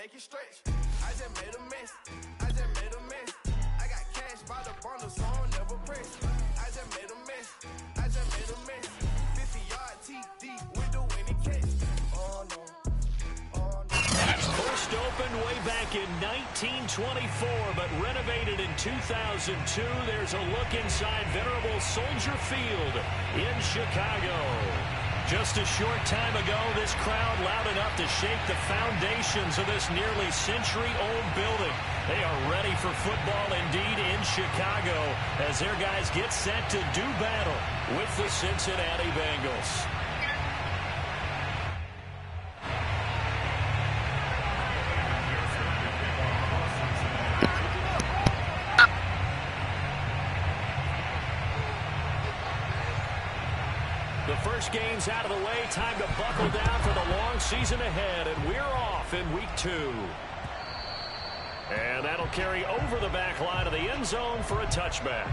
make it stretch. I just made a mess. I just made a mess. I got cash by the bundle, so I'll never press. I just made a mess. I just made a mess. 50-yard TD with the winning catch. Oh no. First opened way back in 1924, but renovated in 2002. There's a look inside venerable Soldier Field in Chicago. Just a short time ago, this crowd loud enough to shake the foundations of this nearly century-old building. They are ready for football indeed in Chicago as their guys get set to do battle with the Cincinnati Bengals. The first game's out of the way. Time to buckle down for the long season ahead, and we're off in week 2. And that'll carry over the back line of the end zone for a touchback.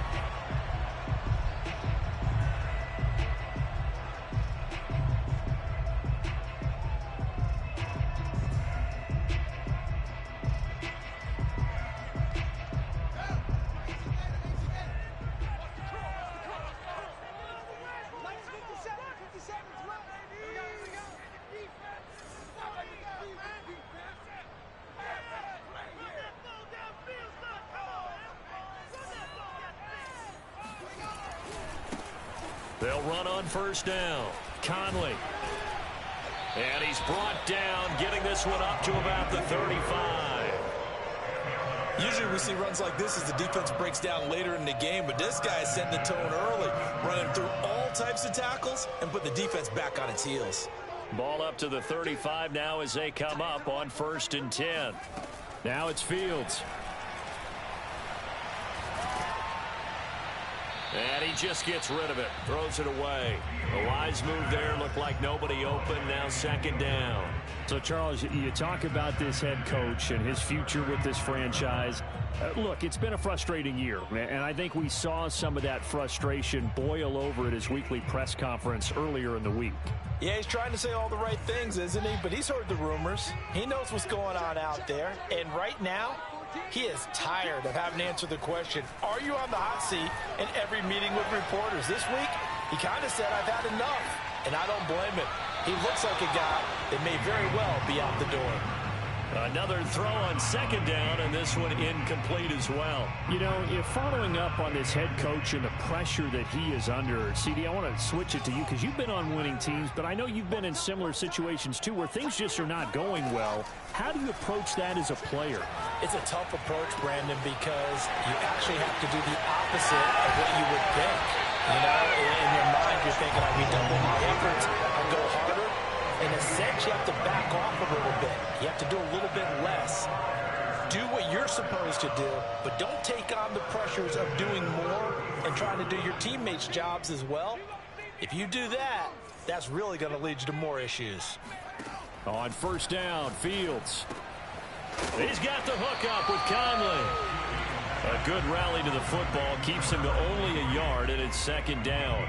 They'll run on first down. Conley. And he's brought down, getting this one up to about the 35. Usually we see runs like this as the defense breaks down later in the game, but this guy is setting the tone early, running through all types of tackles and put the defense back on its heels. Ball up to the 35 now as they come up on 1st and 10. Now it's Fields. And he just gets rid of it, throws it away. A wise move there, looked like nobody open, now 2nd down. So, Charles, you talk about this head coach and his future with this franchise. Look, it's been a frustrating year, and I think we saw some of that frustration boil over at his weekly press conference earlier in the week. Yeah, he's trying to say all the right things, isn't he? But he's heard the rumors. He knows what's going on out there. And right now, he is tired of having to answer the question, are you on the hot seat in every meeting with reporters? This week, he kind of said, I've had enough, and I don't blame him. He looks like a guy that may very well be out the door. Another throw on 2nd down, and this one incomplete as well. You know, if following up on this head coach and the pressure that he is under, CD, I want to switch it to you because you've been on winning teams, but I know you've been in similar situations too where things just are not going well. How do you approach that as a player? It's a tough approach, Brandon, because you actually have to do the opposite of what you would think. You know, in your mind, you're thinking, I redouble my efforts, I go harder. In a sense, you have to back off a little bit. You have to do a little bit less. Do what you're supposed to do, but don't take on the pressures of doing more and trying to do your teammates' jobs as well. If you do that, that's really going to lead you to more issues. On 1st down, Fields. He's got the hook up with Conley. A good rally to the football keeps him to only a yard, and it's 2nd down.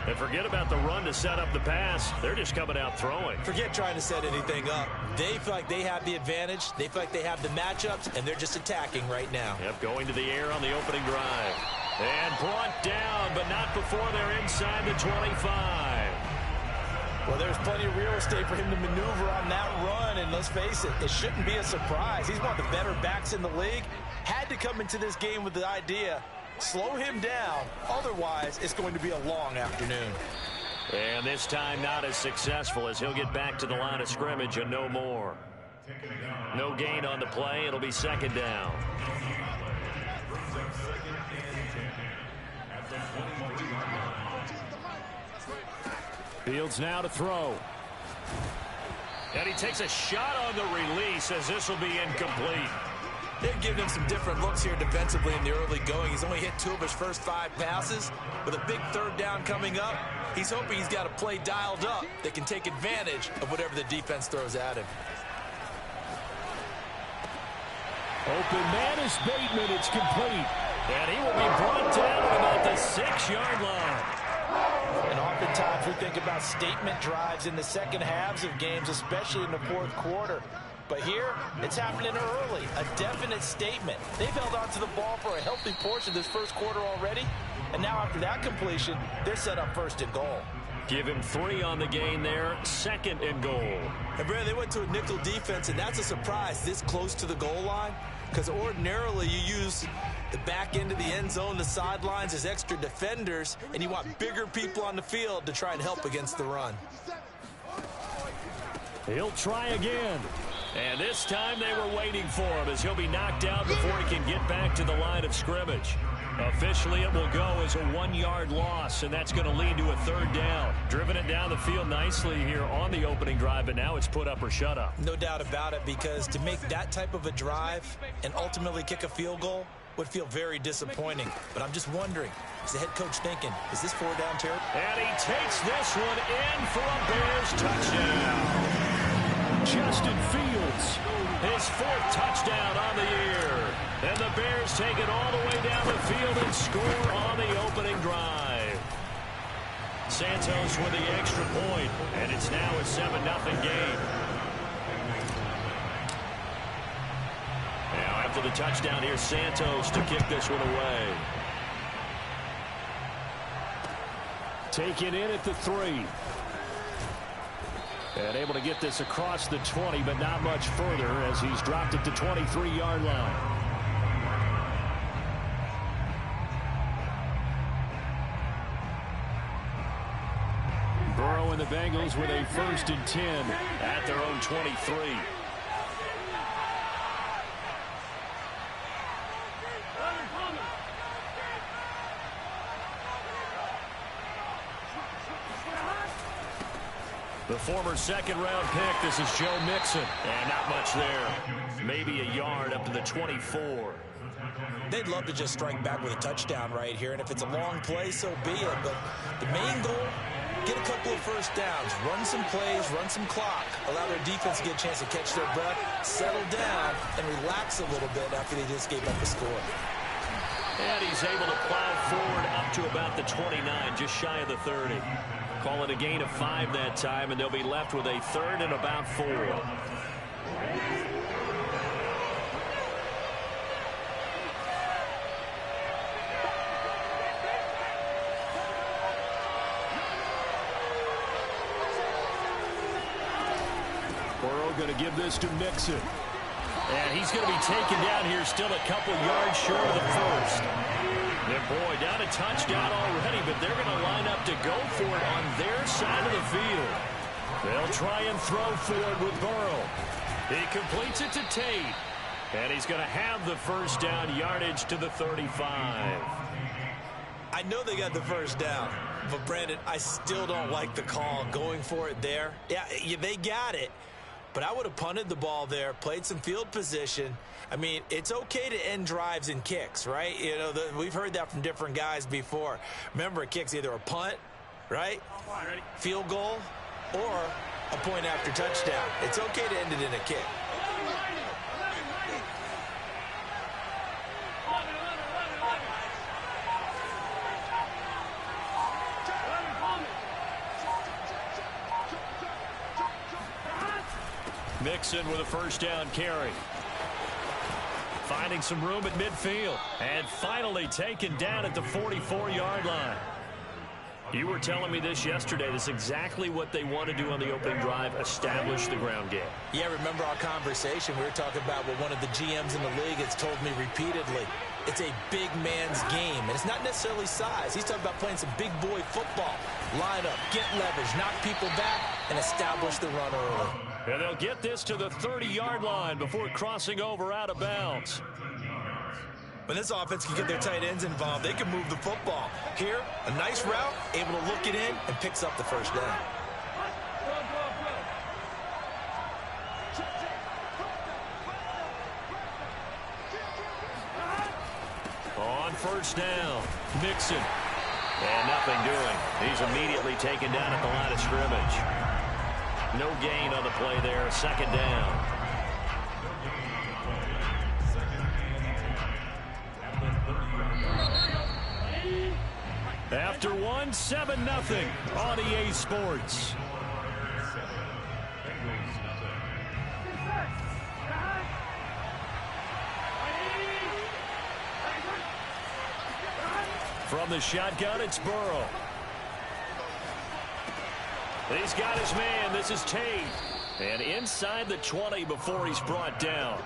And forget about the run to set up the pass. They're just coming out throwing. Forget trying to set anything up. They feel like they have the advantage. They feel like they have the matchups, and they're just attacking right now. Yep, going to the air on the opening drive. And brought down, but not before they're inside the 25. Well, there's plenty of real estate for him to maneuver on that run, and let's face it, it shouldn't be a surprise. He's one of the better backs in the league. Had to come into this game with the idea, slow him down, otherwise it's going to be a long afternoon. And this time not as successful as he'll get back to the line of scrimmage and no more. No gain on the play, it'll be 2nd down. Fields now to throw. And he takes a shot on the release as this will be incomplete. They've given him some different looks here defensively in the early going. He's only hit 2 of his first 5 passes. With a big 3rd down coming up, he's hoping he's got a play dialed up that can take advantage of whatever the defense throws at him. Open man is Bateman. It's complete. And he will be brought down at about the 6-yard line. And oftentimes we think about statement drives in the second halves of games, especially in the 4th quarter. But here, it's happening early, a definite statement. They've held on to the ball for a healthy portion of this first quarter already, and now after that completion, they're set up first and goal. Give him 3 on the game there, 2nd and goal. And Brad, they went to a nickel defense, and that's a surprise this close to the goal line, because ordinarily you use the back end of the end zone, the sidelines as extra defenders, and you want bigger people on the field to try and help against the run. He'll try again. And this time they were waiting for him as he'll be knocked out before he can get back to the line of scrimmage. Officially, it will go as a 1-yard loss, and that's going to lead to a 3rd down. Driven it down the field nicely here on the opening drive, but now it's put up or shut up. No doubt about it, because to make that type of a drive and ultimately kick a field goal would feel very disappointing. But I'm just wondering, is the head coach thinking, is this 4-down territory? And he takes this one in for a Bears touchdown. Justin Fields, his 4th touchdown on the year. And the Bears take it all the way down the field and score on the opening drive. Santos with the extra point, and it's now a 7-0 game. Now after the touchdown, here's Santos to kick this one away. Taken in at the 3. And able to get this across the 20, but not much further as he's dropped it to 23-yard line. Burrow and the Bengals with a 1st and 10 at their own 23. The former 2nd-round pick, this is Joe Mixon. And not much there. Maybe a yard up to the 24. They'd love to just strike back with a touchdown right here, and if it's a long play, so be it. But the main goal, get a couple of 1st downs, run some plays, run some clock, allow their defense to get a chance to catch their breath, settle down, and relax a little bit after they just gave up the score. And he's able to plow forward up to about the 29, just shy of the 30. Call it a gain of 5 that time, and they'll be left with a 3rd and about 4. Burrow going to give this to Mixon. And he's going to be taken down here still a couple yards short of the 1st. And boy, down a touchdown already, but they're going to line up to go for it on their side of the field. They'll try and throw forward with Burrow. He completes it to Tate. And he's going to have the 1st down, yardage to the 35. I know they got the 1st down, but Brandon, I still don't like the call going for it there. Yeah, they got it. But I would have punted the ball there, played some field position. I mean, it's okay to end drives and kicks, right? You know, we've heard that from different guys before. Remember, a kick's either a punt, right, field goal, or a point after touchdown. It's okay to end it in a kick. Mixon with a 1st down carry. Finding some room at midfield. And finally taken down at the 44-yard line. You were telling me this yesterday. This is exactly what they want to do on the opening drive, establish the ground game. Yeah, remember our conversation. We were talking about what one of the GMs in the league has told me repeatedly. It's a big man's game, and it's not necessarily size. He's talking about playing some big boy football. Line up, get leverage, knock people back, and establish the run early. And they'll get this to the 30-yard line before crossing over out of bounds. When this offense can get their tight ends involved, they can move the football. Here, a nice route, able to look it in, and picks up the 1st down. On 1st down, Mixon. And nothing doing. He's immediately taken down at the line of scrimmage. No gain on the play there, 2nd down. After one, 7-0 on EA Sports. From the shotgun, it's Burrow. He's got his man. This is Tate. And inside the 20 before he's brought down.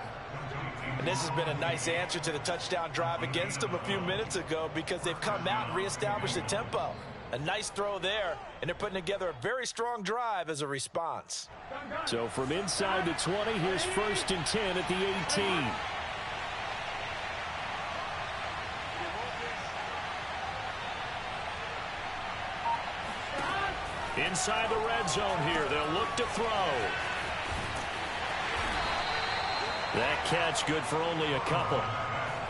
And this has been a nice answer to the touchdown drive against them a few minutes ago because they've come out and reestablished the tempo. A nice throw there, and they're putting together a very strong drive as a response. So from inside the 20, here's 1st and 10 at the 18. Inside the red zone here, they'll look to throw. That catch good for only a couple.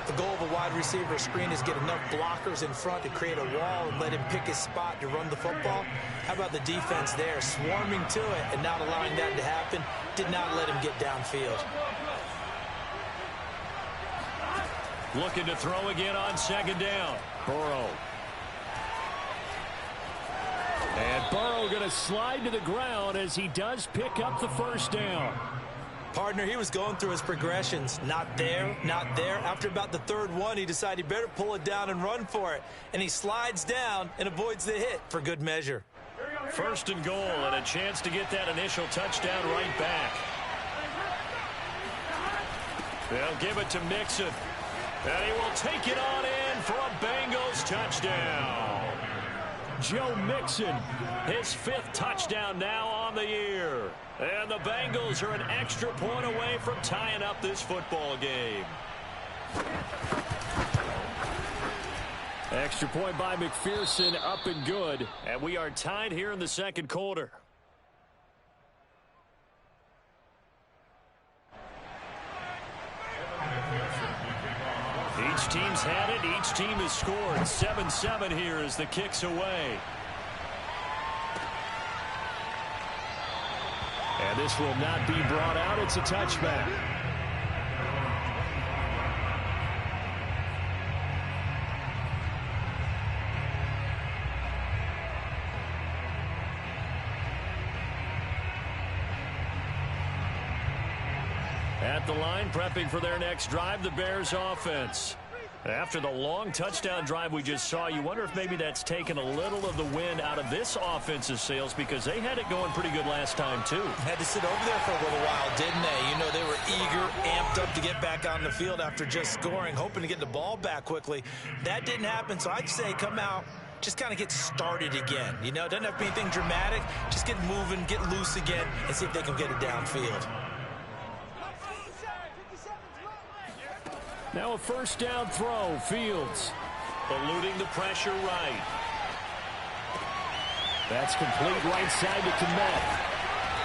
The goal of a wide receiver screen is get enough blockers in front to create a wall and let him pick his spot to run the football. How about the defense there, swarming to it and not allowing that to happen? Did not let him get downfield. Looking to throw again on 2nd down. Burrow. And Burrow going to slide to the ground as he does pick up the 1st down. Partner, he was going through his progressions. Not there, not there. After about the 3rd one, he decided he better pull it down and run for it. And he slides down and avoids the hit for good measure. 1st and goal and a chance to get that initial touchdown right back. They'll give it to Mixon. And he will take it on in for a Bengals touchdown. Joe Mixon, his 5th touchdown now on the year. And the Bengals are an extra point away from tying up this football game. Extra point by McPherson, up and good. And we are tied here in the 2nd quarter. Each team's had it. Each team has scored. 7-7 here as the kick's away. And this will not be brought out. It's a touchback. At the line, prepping for their next drive, the Bears offense. After the long touchdown drive we just saw, you wonder if maybe that's taken a little of the wind out of this offensive sails because they had it going pretty good last time, too. Had to sit over there for a little while, didn't they? You know, they were eager, amped up to get back on the field after just scoring, hoping to get the ball back quickly. That didn't happen, so I'd say come out, just kind of get started again. You know, it doesn't have to be anything dramatic. Just get moving, get loose again, and see if they can get it downfield. Now a 1st down throw. Fields eluding the pressure right. That's complete right side to Kmet.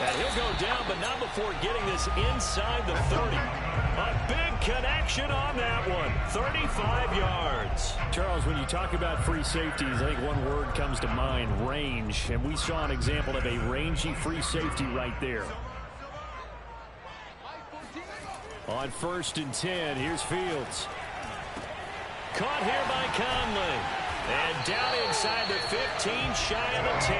And he'll go down, but not before getting this inside the 30. A big connection on that one. 35 yards. Charles, when you talk about free safeties, I think one word comes to mind, range. And we saw an example of a rangy free safety right there. On 1st and 10, here's Fields. Caught here by Conley. And down inside the 15, shy of the 10.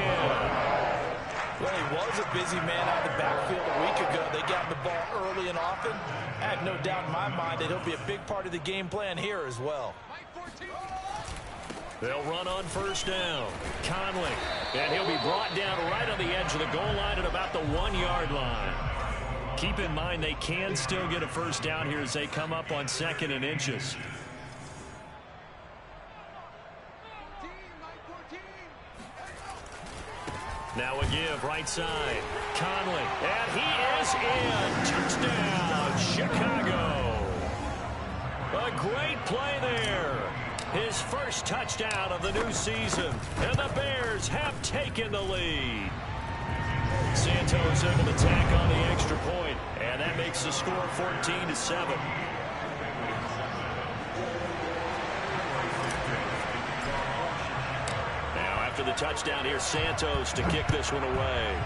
Well, he was a busy man out of the backfield a week ago. They got the ball early and often. I have no doubt in my mind that he'll be a big part of the game plan here as well. They'll run on 1st down. Conley. And he'll be brought down right on the edge of the goal line at about the 1-yard line. Keep in mind they can still get a 1st down here as they come up on 2nd and inches. Now a give right side. Conley. And he is in. Touchdown, Chicago. A great play there. His 1st touchdown of the new season. And the Bears have taken the lead. Santos able to tack on the extra point, and that makes the score 14-7. Now after the touchdown, here's Santos to kick this one away.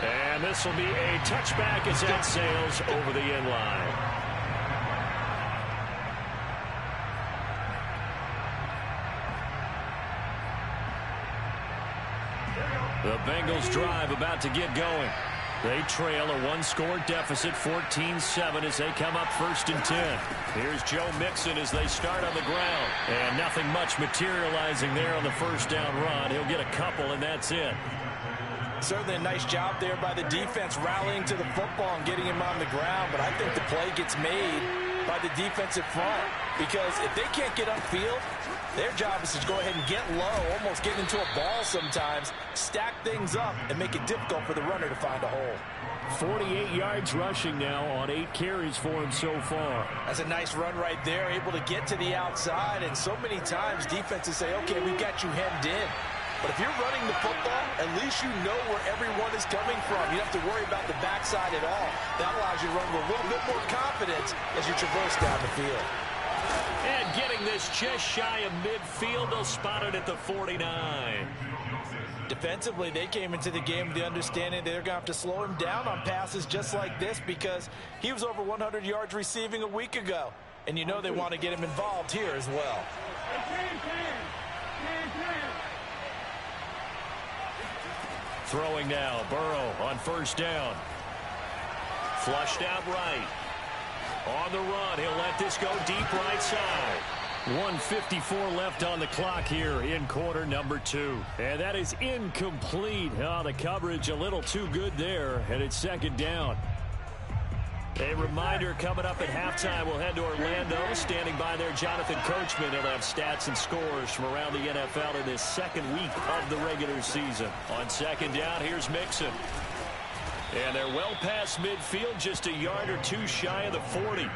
And this will be a touchback as that sails over the end line. The Bengals drive about to get going. They trail a one-score deficit, 14-7, as they come up 1st and 10. Here's Joe Mixon as they start on the ground. And nothing much materializing there on the first down run. He'll get a couple, and that's it. Certainly a nice job there by the defense rallying to the football and getting him on the ground. But I think the play gets made by the defensive front, because if they can't get upfield, their job is to go ahead and get low, almost get into a ball sometimes, stack things up, and make it difficult for the runner to find a hole. 48 yards rushing now on 8 carries for him so far. That's a nice run right there, able to get to the outside, and so many times defenses say, okay, we've got you hemmed in. But if you're running the football, at least you know where everyone is coming from. You don't have to worry about the backside at all. That allows you to run with a little bit more confidence as you traverse down the field. And getting this just shy of midfield, they'll spot it at the 49. Defensively, they came into the game with the understanding they're going to have to slow him down on passes just like this, because he was over 100 yards receiving a week ago. And you know they want to get him involved here as well. Throwing now, Burrow on 1st down. Flushed out right. On the run, he'll let this go deep right side. 1:54 left on the clock here in quarter number 2. And that is incomplete. Oh, the coverage a little too good there, and it's 2nd down. A reminder, coming up at halftime, we'll head to Orlando. Standing by there, Jonathan Coachman. He'll have stats and scores from around the NFL in this 2nd week of the regular season. On 2nd down, here's Mixon. And they're well past midfield, just a yard or two shy of the 40.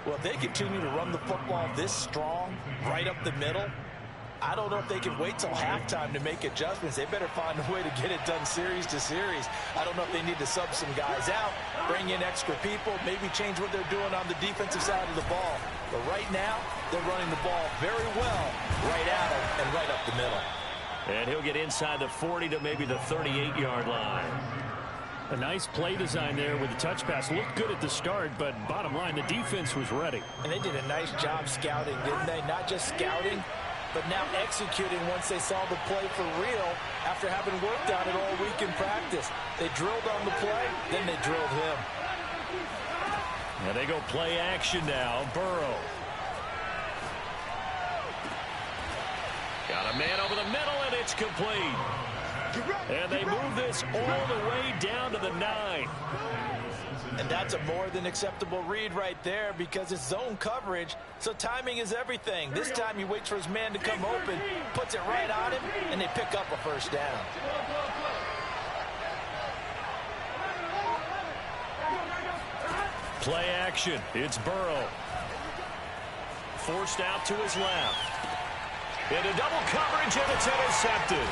Well, if they continue to run the football this strong, right up the middle, I don't know if they can wait till halftime to make adjustments. They better find a way to get it done series to series. I don't know if they need to sub some guys out, bring in extra people, maybe change what they're doing on the defensive side of the ball. But right now, they're running the ball very well right at them and right up the middle. And he'll get inside the 40 to maybe the 38-yard line. A nice play design there with the touch pass. Looked good at the start, but bottom line, the defense was ready. And they did a nice job scouting, didn't they? Not just scouting, but now executing once they saw the play for real after having worked on it all week in practice. They drilled on the play, then they drilled him. And they go play action now. Burrow. Got a man over the middle, and it's complete. And they move this all the way down to the 9. And that's a more than acceptable read right there, because it's zone coverage, so timing is everything. This time he waits for his man to come open, puts it right on him, and they pick up a 1st down. Play action. It's Burrow. Forced out to his left. Into double coverage, and it's intercepted.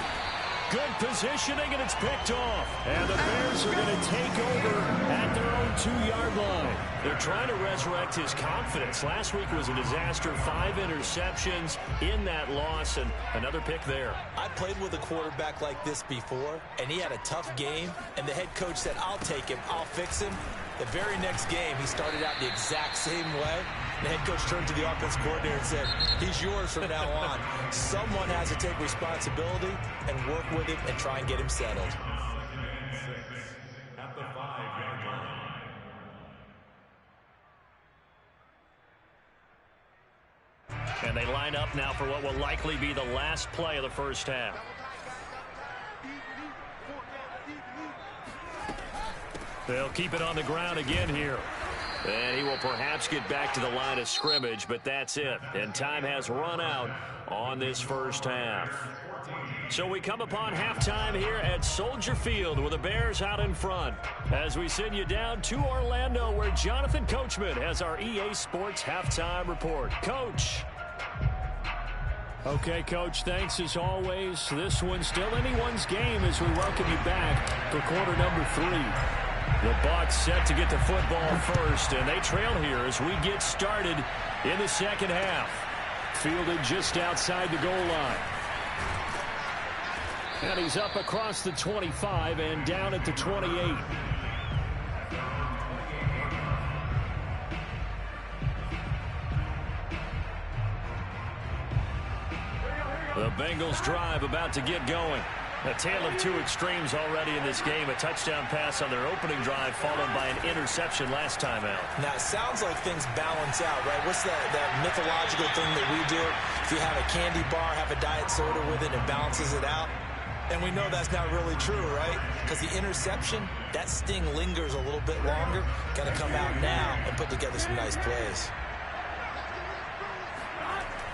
Good positioning, and it's picked off. And the Bears are going to take over at their own 2-yard line. They're trying to resurrect his confidence. Last week was a disaster. 5 interceptions in that loss, and another pick there. I played with a quarterback like this before, and he had a tough game, and the head coach said, I'll take him, I'll fix him. The very next game, he started out the exact same way. The head coach turned to the offense coordinator and said, he's yours from now on. Someone has to take responsibility and work with him and try and get him settled. At the 5-yard line. And they line up now for what will likely be the last play of the first half. They'll keep it on the ground again here. And he will perhaps get back to the line of scrimmage, but that's it. And time has run out on this first half. So we come upon halftime here at Soldier Field with the Bears out in front, as we send you down to Orlando, where Jonathan Coachman has our EA Sports halftime report. Coach. Okay, Coach, thanks as always. This one's still anyone's game as we welcome you back for quarter number 3. The Bucs set to get the football first, and they trail here as we get started in the second half. Fielded just outside the goal line. And he's up across the 25 and down at the 28. The Bengals drive about to get going. A tale of two extremes already in this game. A touchdown pass on their opening drive followed by an interception last time out. Now, it sounds like things balance out, right? What's that mythological thing that we do? If you have a candy bar, have a diet soda with it, and balances it out. And we know that's not really true, right? Because the interception, that sting lingers a little bit longer. Got to come out now and put together some nice plays.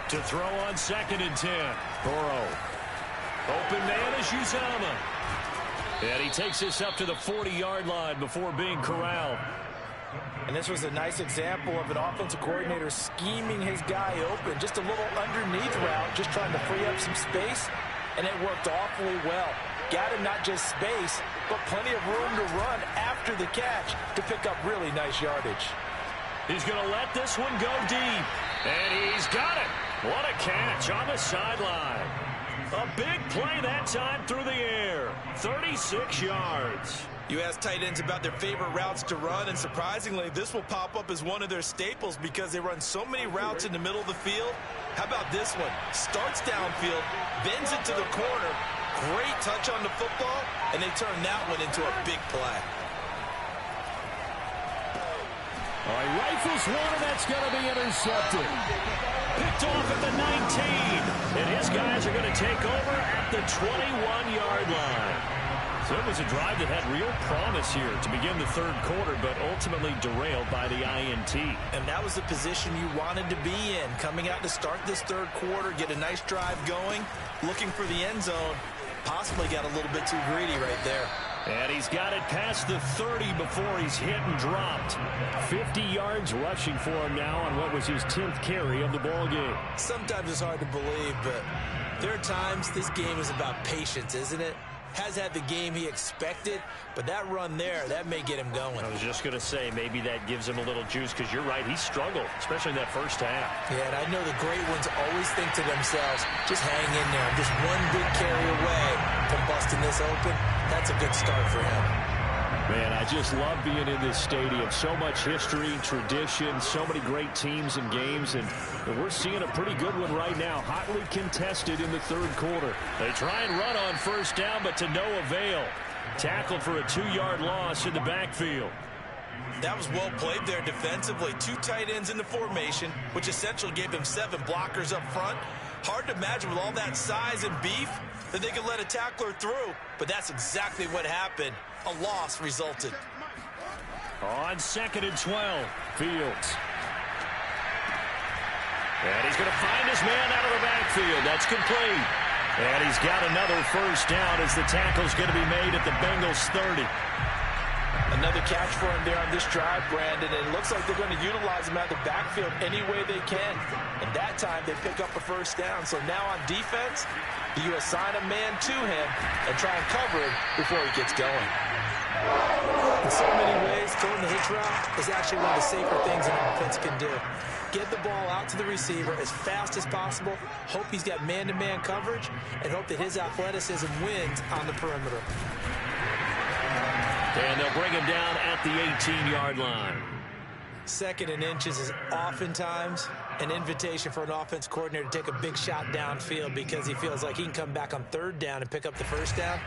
To throw on 2nd and 10. Burrow. Open man is Uzomah. And he takes this up to the 40-yard line before being corralled. And this was a nice example of an offensive coordinator scheming his guy open. Just a little underneath route, just trying to free up some space. And it worked awfully well. Got him not just space, but plenty of room to run after the catch to pick up really nice yardage. He's going to let this one go deep. And he's got it. What a catch on the sideline. A big play that time through the air. 36 yards. You ask tight ends about their favorite routes to run, and surprisingly, this will pop up as one of their staples because they run so many routes in the middle of the field. How about this one? Starts downfield, bends it to the corner. Great touch on the football, and they turn that one into a big play. All right, rifles one, and that's going to be intercepted. Picked off at the 19. And his guys are going to take over at the 21-yard line. So it was a drive that had real promise here to begin the third quarter, but ultimately derailed by the INT. And that was the position you wanted to be in. Coming out to start this third quarter, get a nice drive going, looking for the end zone. Possibly got a little bit too greedy right there. And he's got it past the 30 before he's hit and dropped. 50 yards rushing for him now on what was his 10th carry of the ball game. Sometimes it's hard to believe, but there are times this game is about patience, isn't it? Has had the game he expected, but that run there, that may get him going. I was just going to say, maybe that gives him a little juice, because you're right, he struggled, especially in that first half. Yeah, and I know the great ones always think to themselves, just hang in there. I'm just one big carry away from busting this open. That's a good start for him. Man, I just love being in this stadium. So much history, tradition, so many great teams and games, and we're seeing a pretty good one right now. Hotly contested in the third quarter. They try and run on first down, but to no avail. Tackled for a 2-yard loss in the backfield. That was well played there defensively. 2 tight ends in the formation, which essentially gave him 7 blockers up front. Hard to imagine with all that size and beef that they could let a tackler through, but that's exactly what happened. A loss resulted. On 2nd and 12, Fields. And he's going to find his man out of the backfield. That's complete. And he's got another first down as the tackle's going to be made at the Bengals 30. Another catch for him there on this drive, Brandon, and it looks like they're going to utilize him out of the backfield any way they can. And that time they pick up a first down. So now on defense, you assign a man to him and try and cover him before he gets going. In so many ways, throwing the hitch route is actually one of the safer things an offense can do. Get the ball out to the receiver as fast as possible, hope he's got man-to-man coverage, and hope that his athleticism wins on the perimeter. And they'll bring him down at the 18-yard line. 2nd and inches is oftentimes an invitation for an offense coordinator to take a big shot downfield because he feels like he can come back on 3rd down and pick up the first down.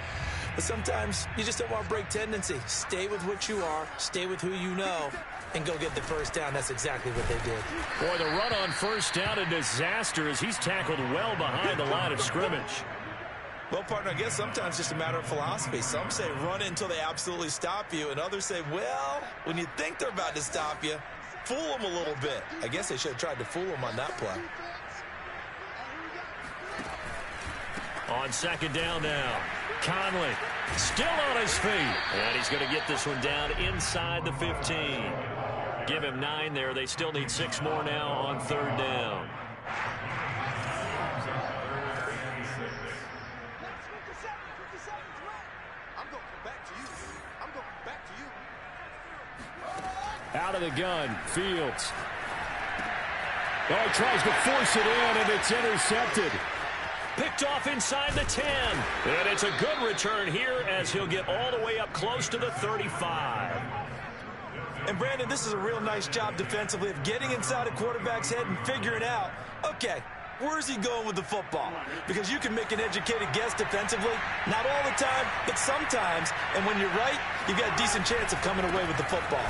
But sometimes you just don't want to break tendency. Stay with what you are, stay with who you know, and go get the first down. That's exactly what they did. Boy, the run on first down, a disaster as he's tackled well behind the line of scrimmage. Well, partner, I guess sometimes just a matter of philosophy. Some say run until they absolutely stop you, and others say, well, when you think they're about to stop you, fool them a little bit. I guess they should have tried to fool them on that play. On 2nd down now, Conley still on his feet. And he's going to get this one down inside the 15. Give him 9 there. They still need 6 more now on 3rd down. Out of the gun, Fields. Oh, he tries to force it in, and it's intercepted. Picked off inside the 10. And it's a good return here as he'll get all the way up close to the 35. And, Brandon, this is a real nice job defensively of getting inside a quarterback's head and figuring out, okay, Where is he going with the football? Because you can make an educated guess defensively. Not all the time, but sometimes. And when you're right, you've got a decent chance of coming away with the football.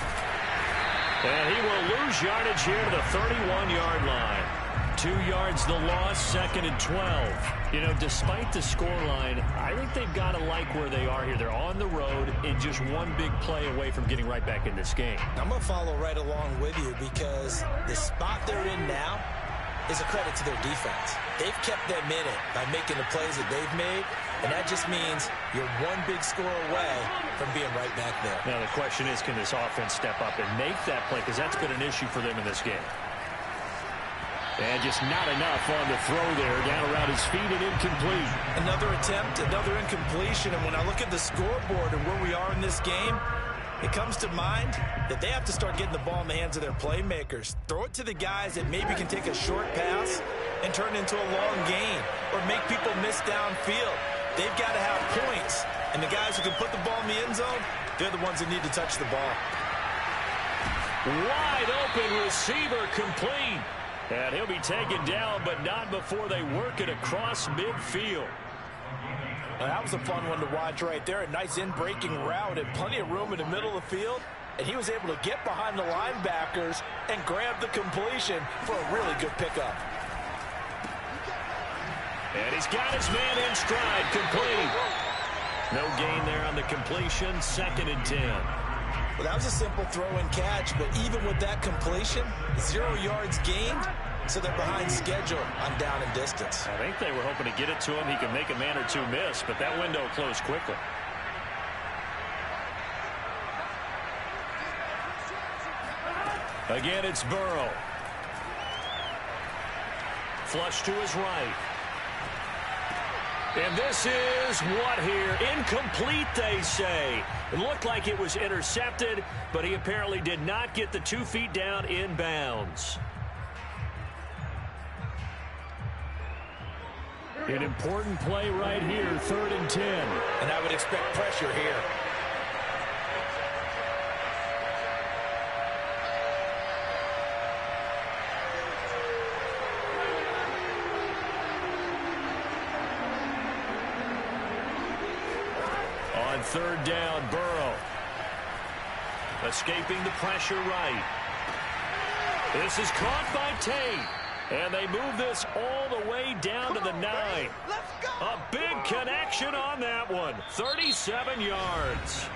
And he will lose yardage here to the 31-yard line. 2 yards the loss, 2nd and 12. You know, despite the scoreline, I think they've got to like where they are here. They're on the road and just one big play away from getting right back in this game. I'm going to follow right along with you because the spot they're in now is a credit to their defense. They've kept them in it by making the plays that they've made, and that just means you're one big score away from being right back there. Now the question is, can this offense step up and make that play? Because that's been an issue for them in this game. And just not enough on the throw there. Down around his feet and incomplete. Another attempt, another incompletion. And when I look at the scoreboard and where we are in this game, it comes to mind that they have to start getting the ball in the hands of their playmakers. Throw it to the guys that maybe can take a short pass and turn it into a long gain or make people miss downfield. They've got to have points. And the guys who can put the ball in the end zone, they're the ones that need to touch the ball. Wide open receiver complete. And he'll be taken down, but not before they work it across midfield. Now, that was a fun one to watch right there. A nice in-breaking route and plenty of room in the middle of the field. And he was able to get behind the linebackers and grab the completion for a really good pickup. And he's got his man in stride, complete. No gain there on the completion, 2nd and 10. Well, that was a simple throw and catch, but even with that completion, 0 yards gained, so they're behind schedule on down and distance. I think they were hoping to get it to him. He could make a man or two miss, but that window closed quickly. Again, it's Burrow. Flush to his right. And this is what here? Incomplete, they say. It looked like it was intercepted, but he apparently did not get the 2 feet down in bounds. An important play right here, 3rd and 10. And I would expect pressure here. On 3rd down, Burrow. Escaping the pressure right. This is caught by Tate. And they move this all the way down to the 9. A big connection on that one. 37 yards.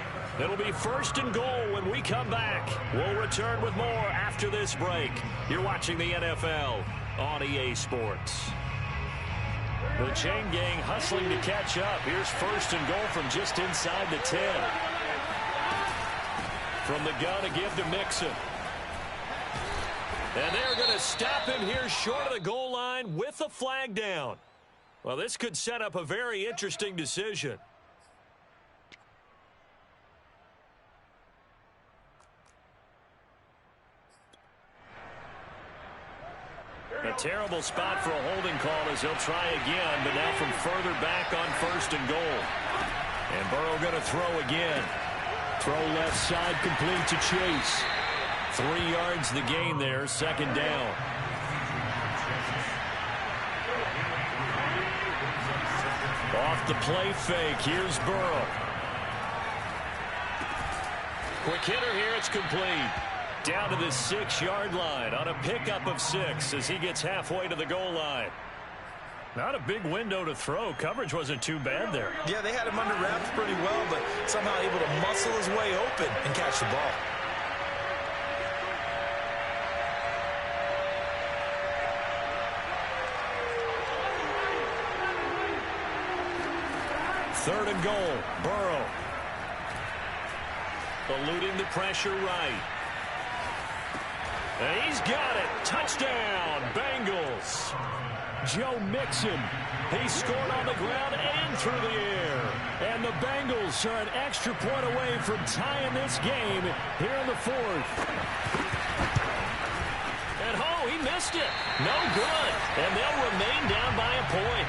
It'll be 1st and goal when we come back. We'll return with more after this break. You're watching the NFL on EA Sports. The chain gang hustling to catch up. Here's 1st and goal from just inside the 10. From the gun to give to Mixon. And they're going to stop him here short of the goal line with the flag down. Well, this could set up a very interesting decision. A terrible spot for a holding call as he'll try again, but now from further back on 1st and goal. And Burrow going to throw again. Throw left side complete to Chase. 3 yards the gain there, 2nd down. Off the play fake, here's Burrow. Quick hitter here, it's complete. Down to the 6-yard line on a pickup of 6 as he gets halfway to the goal line. Not a big window to throw. Coverage wasn't too bad there. Yeah, they had him under wraps pretty well, but somehow able to muscle his way open and catch the ball. Third and goal, Burrow. Eluding the pressure right. And he's got it. Touchdown, Bengals. Joe Mixon. He scored on the ground and through the air. And the Bengals are an extra point away from tying this game here in the 4th. And oh, he missed it. No good. And they'll remain down by a point.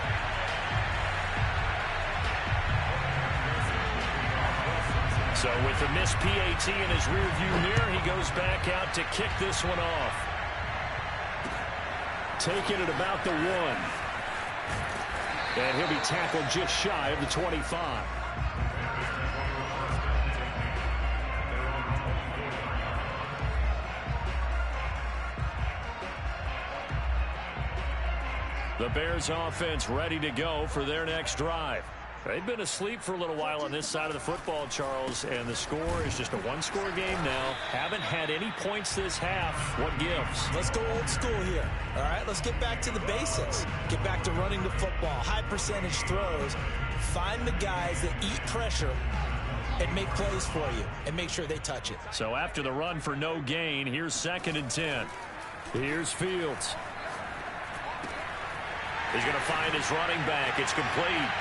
So with the missed PAT in his rearview mirror, he goes back out to kick this one off. taken at about the 1. And he'll be tackled just shy of the 25. The Bears offense ready to go for their next drive. They've been asleep for a little while on this side of the football, Charles, and the score is just a one-score game now. Haven't had any points this half. What gives? Let's go old school here. All right, let's get back to the basics. Get back to running the football, high percentage throws. Find the guys that eat pressure and make plays for you and make sure they touch it. So after the run for no gain, here's 2nd and 10. Here's Fields. He's going to find his running back. It's complete.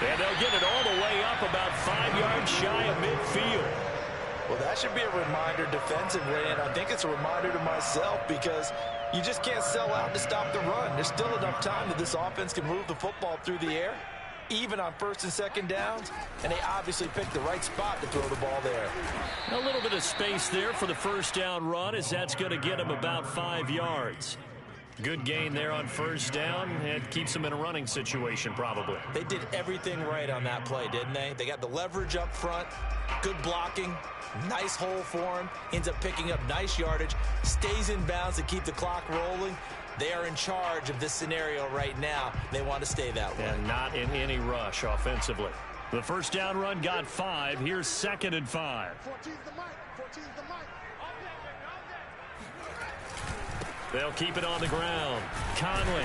And they'll get it all the way up about 5 yards shy of midfield. Well, that should be a reminder defensively, and I think it's a reminder to myself because you just can't sell out to stop the run. There's still enough time that this offense can move the football through the air, even on 1st and 2nd downs, and they obviously picked the right spot to throw the ball there. A little bit of space there for the 1st down run as that's going to get him about 5 yards. Good gain there on 1st down and keeps them in a running situation probably. They did everything right on that play, didn't they? They got the leverage up front, good blocking, nice hole for him, ends up picking up nice yardage, stays in bounds to keep the clock rolling. They are in charge of this scenario right now. They want to stay that way. And not in any rush offensively. The 1st down run got 5. Here's 2nd and 5. 14's the mic. 14's the mic. They'll keep it on the ground. Conley.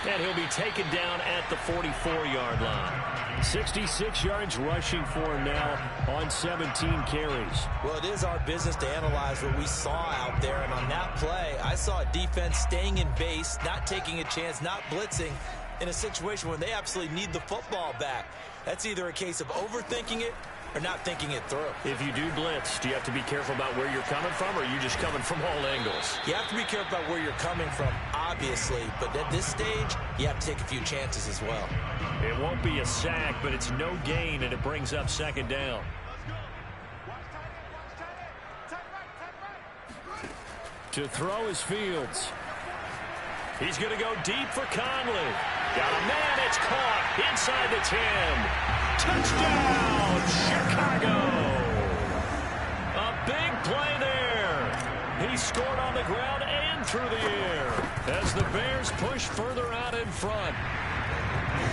And he'll be taken down at the 44-yard line. 66 yards rushing for him now on 17 carries. Well, it is our business to analyze what we saw out there. And on that play, I saw a defense staying in base, not taking a chance, not blitzing in a situation where they absolutely need the football back. That's either a case of overthinking it or not thinking it through. If you do blitz, do you have to be careful about where you're coming from, or are you just coming from all angles? You have to be careful about where you're coming from, obviously, but at this stage, you have to take a few chances as well. It won't be a sack, but it's no gain, and it brings up 2nd down. To throw is Fields. He's going to go deep for Conley. Got a man, it's caught inside the 10. Touchdown, Chicago! A big play there. He scored on the ground and through the air as the Bears push further out in front.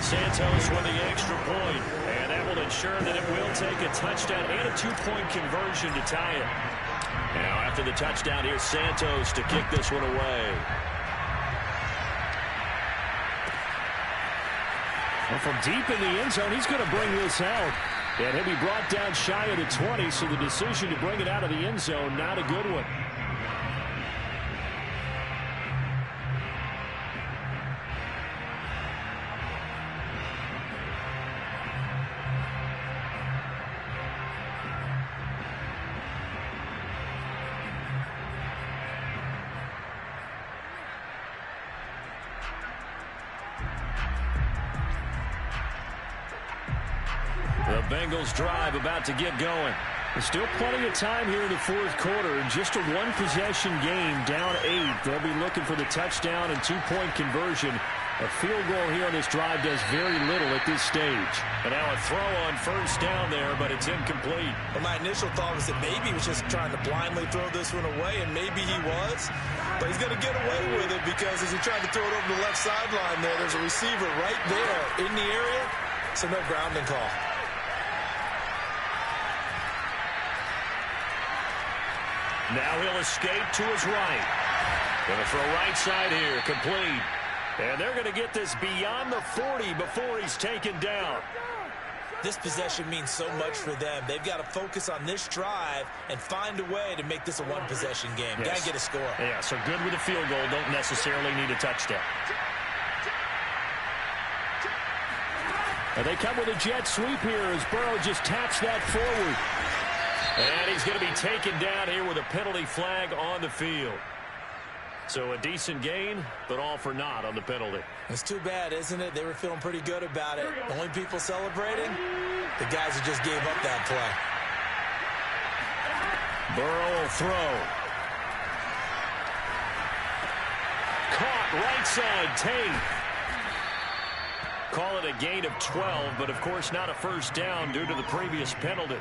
Santos with the extra point, and that will ensure that it will take a touchdown and a 2-point conversion to tie it. Now after the touchdown, here's Santos to kick this one away. And from deep in the end zone, he's going to bring this out. And he'll be brought down shy of the 20, so the decision to bring it out of the end zone, not a good one. The Bengals drive about to get going. There's still plenty of time here in the 4th quarter. Just a one-possession game, down 8. They'll be looking for the touchdown and 2-point conversion. A field goal here on this drive does very little at this stage. And now a throw on 1st down there, but it's incomplete. Well, my initial thought was that maybe he was just trying to blindly throw this one away, and maybe he was. But he's going to get away with it because as he tried to throw it over the left sideline there, there's a receiver right there in the area, so no grounding call. Now he'll escape to his right. Going to throw right side here, complete. And they're going to get this beyond the 40 before he's taken down. This possession means so much for them. They've got to focus on this drive and find a way to make this a one-possession game. Yes. Got to get a score. Yeah, so good with a field goal. Don't necessarily need a touchdown. And they come with a jet sweep here as Burrow just taps that forward. And he's going to be taken down here with a penalty flag on the field. So a decent gain, but all for naught on the penalty. It's too bad, isn't it? They were feeling pretty good about it. The only people celebrating, the guys who just gave up that play. Burrow will throw. caught right side. Tate. Call it a gain of 12, but of course not a first down due to the previous penalty.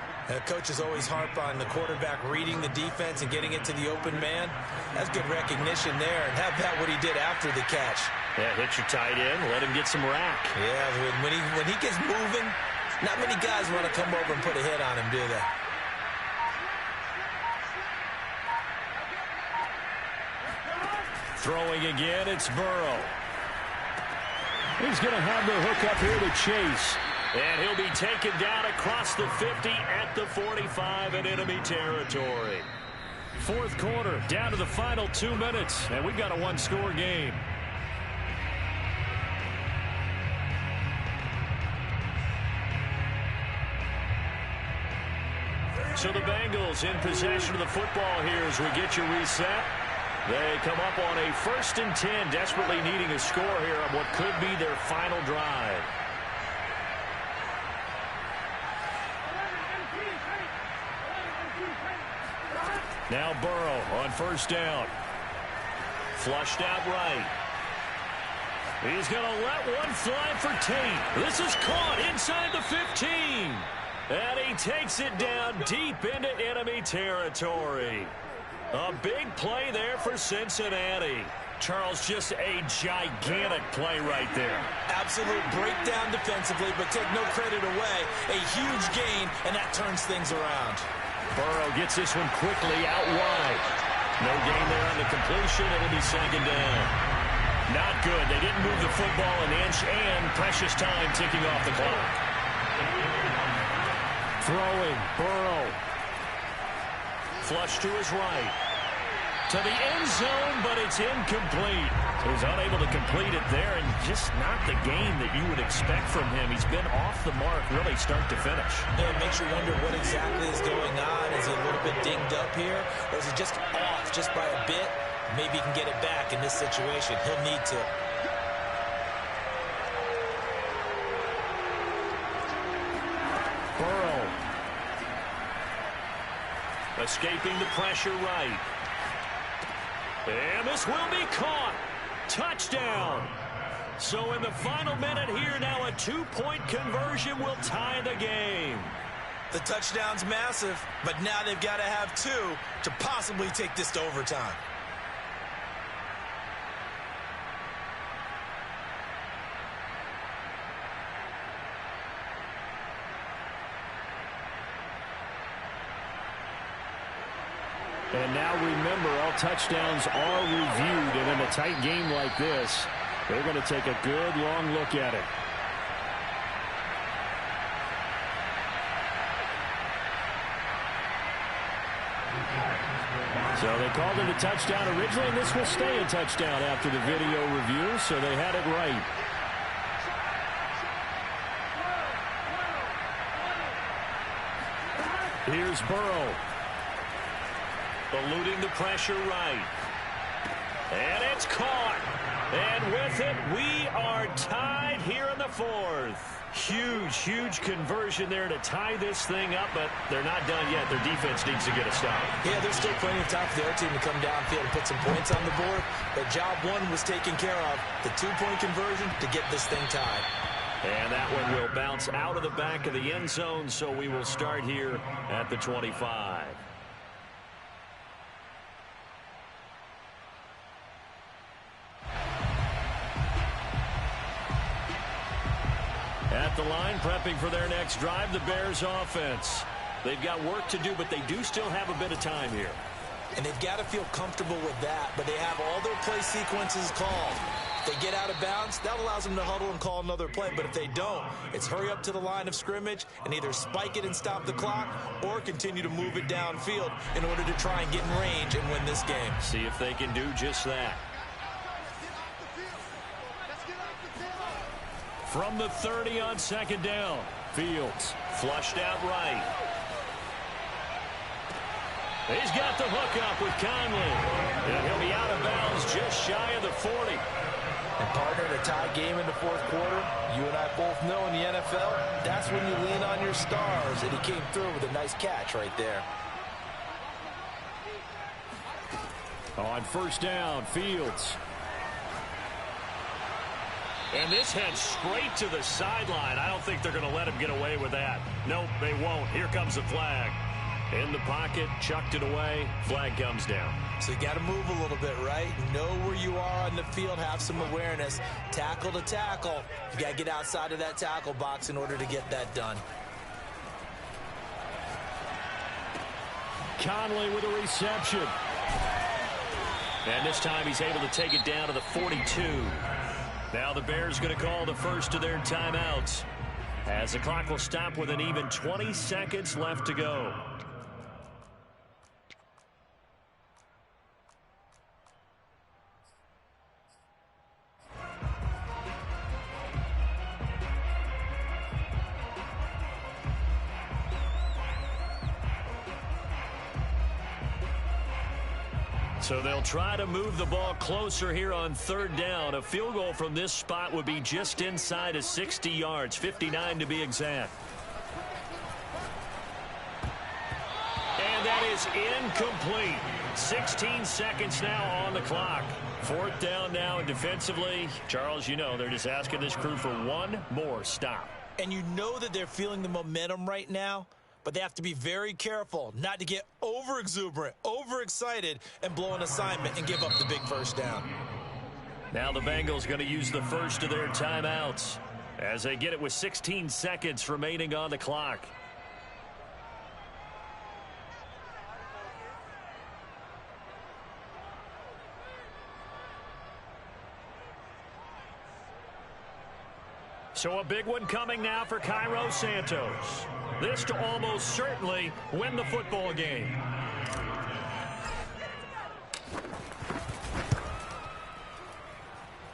Coaches always harp on the quarterback reading the defense and getting it to the open man. That's good recognition there. And how about what he did after the catch? Yeah, hit your tight end, let him get some rack. Yeah, when he gets moving, not many guys want to come over and put a hit on him, do they? Throwing again, it's Burrow. He's going to have the hook up here to Chase. And he'll be taken down across the 50 at the 45 in enemy territory. Fourth quarter, down to the final 2 minutes, and we've got a one-score game. So the Bengals in possession of the football here as we get you reset. They come up on a 1st and 10, desperately needing a score here on what could be their final drive. Now Burrow on 1st down. Flushed out right. He's going to let one fly for Tate. This is caught inside the 15. And he takes it down deep into enemy territory. A big play there for Cincinnati. Charles, just a gigantic play right there. Absolute breakdown defensively, but take no credit away. A huge gain, and that turns things around. Burrow gets this one quickly out wide. No gain there on the completion. It'll be 2nd down. Not good. They didn't move the football an inch, and precious time ticking off the clock. Throwing, Burrow. Flush to his right. To the end zone, but it's incomplete. He's unable to complete it there, and just not the game that you would expect from him. He's been off the mark really start to finish. Yeah, it makes you wonder what exactly is going on. Is he a little bit dinged up here, or is he just off just by a bit? Maybe he can get it back in this situation. He'll need to. Burrow. Escaping the pressure right. And this will be caught. Touchdown. So in the final minute here, now a 2-point conversion will tie the game. The touchdown's massive, but now they've got to have 2 to possibly take this to overtime. And now remember, all touchdowns are reviewed, and in a tight game like this, they're going to take a good long look at it. So they called it a touchdown originally, and this will stay a touchdown after the video review, so they had it right. Here's Burrow. Eluding the pressure right. And it's caught. And with it, we are tied here in the 4th. Huge, huge conversion there to tie this thing up, but they're not done yet. Their defense needs to get a stop. Yeah, there's still plenty of time for their team to come downfield and put some points on the board. But job 1 was taken care of. The 2-point conversion to get this thing tied. And that one will bounce out of the back of the end zone, so we will start here at the 25. At the line, prepping for their next drive, the Bears offense. They've got work to do, but they do still have a bit of time here. And they've got to feel comfortable with that, but they have all their play sequences called. If they get out of bounds, that allows them to huddle and call another play. But if they don't, it's hurry up to the line of scrimmage and either spike it and stop the clock or continue to move it downfield in order to try and get in range and win this game. See if they can do just that. From the 30 on 2nd down. Fields flushed out right. He's got the hook up with Conley. And he'll be out of bounds just shy of the 40. And partner, in a tie game in the 4th quarter, you and I both know in the NFL, that's when you lean on your stars. And he came through with a nice catch right there. On 1st down, Fields. And this heads straight to the sideline. I don't think they're going to let him get away with that. Nope, they won't. Here comes the flag. In the pocket, chucked it away. Flag comes down. So you got to move a little bit, right? Know where you are on the field, have some awareness. Tackle to tackle. You got to get outside of that tackle box in order to get that done. Conley with a reception. And this time he's able to take it down to the 42. Now the Bears going to call the first of their timeouts, as the clock will stop with an even 20 seconds left to go. So they'll try to move the ball closer here on third down. A field goal from this spot would be just inside of 60 yards, 59 to be exact. And that is incomplete. 16 seconds now on the clock. Fourth down now, and defensively, Charles, you know, they're just asking this crew for one more stop. And you know that they're feeling the momentum right now, but they have to be very careful not to get over-exuberant, overexcited, and blow an assignment and give up the big first down. Now the Bengals going to use the first of their timeouts as they get it with 16 seconds remaining on the clock. So a big one coming now for Cairo Santos. This to almost certainly win the football game.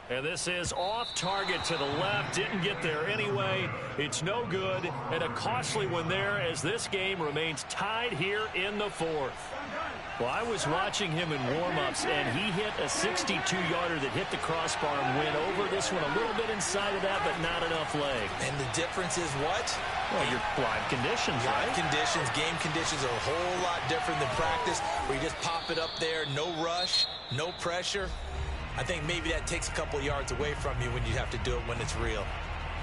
And this is off target to the left. Didn't get there anyway. It's no good. And a costly one there as this game remains tied here in the fourth. Well, I was watching him in warm-ups, and he hit a 62-yarder that hit the crossbar and went over. This one a little bit inside of that, but not enough leg. And the difference is what? Well, your live conditions, right? Live conditions, game conditions are a whole lot different than practice, where you just pop it up there, no rush, no pressure. I think maybe that takes a couple yards away from you when you have to do it when it's real.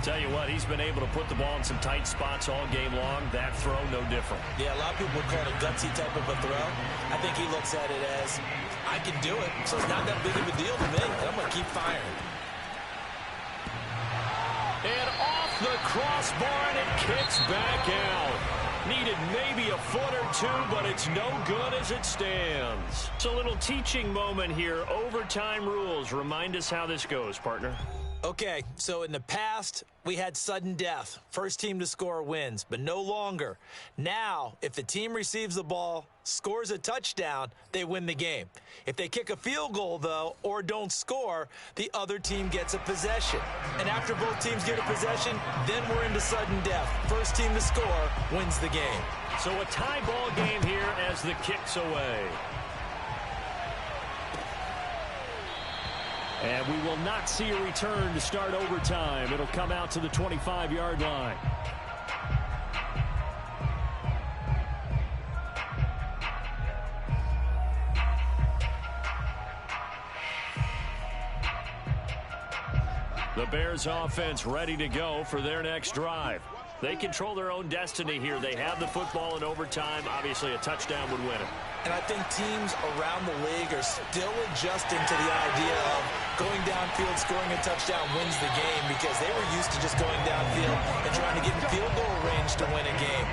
Tell you what, he's been able to put the ball in some tight spots all game long. That throw, no different. Yeah, a lot of people would call it a gutsy type of a throw. I think he looks at it as, I can do it, so it's not that big of a deal to me. I'm going to keep firing. And off the crossbar, and it kicks back out. Needed maybe a foot or two, but it's no good as it stands. It's a little teaching moment here. Overtime rules. Remind us how this goes, partner. Okay, so in the past, we had sudden death. First team to score wins, but no longer. Now, if the team receives the ball, scores a touchdown, they win the game. If they kick a field goal, though, or don't score, the other team gets a possession. And after both teams get a possession, then we're into sudden death. First team to score wins the game. So a tie ball game here as the kick's away. And we will not see a return to start overtime. It'll come out to the 25-yard line. The Bears offense ready to go for their next drive. They control their own destiny here. They have the football in overtime. Obviously, a touchdown would win it. And I think teams around the league are still adjusting to the idea of going downfield, scoring a touchdown wins the game, because they were used to just going downfield and trying to get in field goal range to win a game.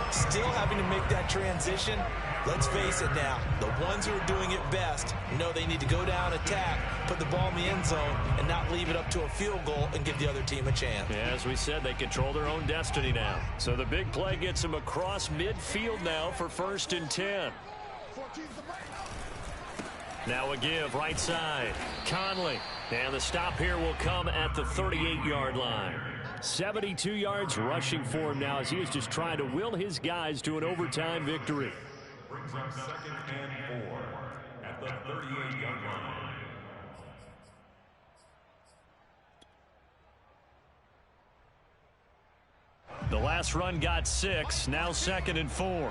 Still having to make that transition. Let's face it now, the ones who are doing it best know they need to go down, attack, put the ball in the end zone, and not leave it up to a field goal and give the other team a chance. Yeah, as we said, they control their own destiny now. So the big play gets them across midfield now for 1st and 10. Now a give right side. Conley. And the stop here will come at the 38-yard line. 72 yards rushing for him now as he is just trying to will his guys to an overtime victory. Brings up 2nd and 4 at the 38-yard line. The last run got 6. Now 2nd and 4.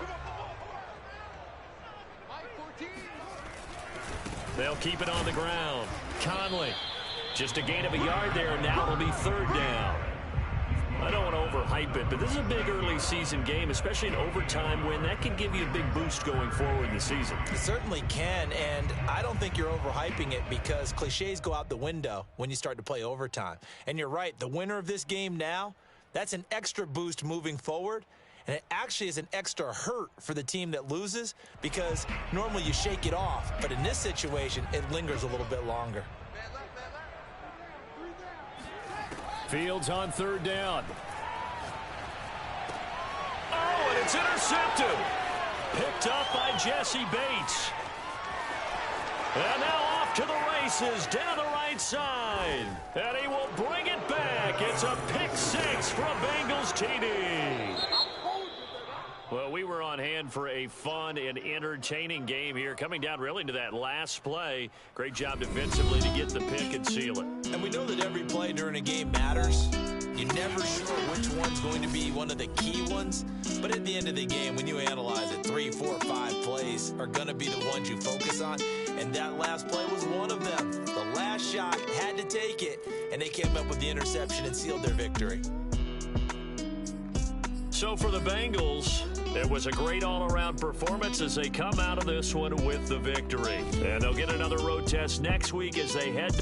They'll keep it on the ground. Conley. Just a gain of a yard there, and now it'll be third down. I don't want to overhype it, but this is a big early season game, especially an overtime win. That can give you a big boost going forward in the season. It certainly can, and I don't think you're overhyping it because cliches go out the window when you start to play overtime. And you're right, the winner of this game now, that's an extra boost moving forward, and it actually is an extra hurt for the team that loses because normally you shake it off, but in this situation, it lingers a little bit longer. Fields on third down. Oh, and it's intercepted. Picked up by Jesse Bates. And now off to the races down the right side. And he will bring it back. It's a pick six for a Bengals TD. Well, we were on hand for a fun and entertaining game here. Coming down really to that last play. Great job defensively to get the pick and seal it. And we know that every play during a game matters. You're never sure which one's going to be one of the key ones. But at the end of the game, when you analyze it, 3, 4, 5 plays are going to be the ones you focus on. And that last play was one of them. The last shot had to take it, and they came up with the interception and sealed their victory. So for the Bengals, it was a great all-around performance as they come out of this one with the victory. And they'll get another road test next week as they head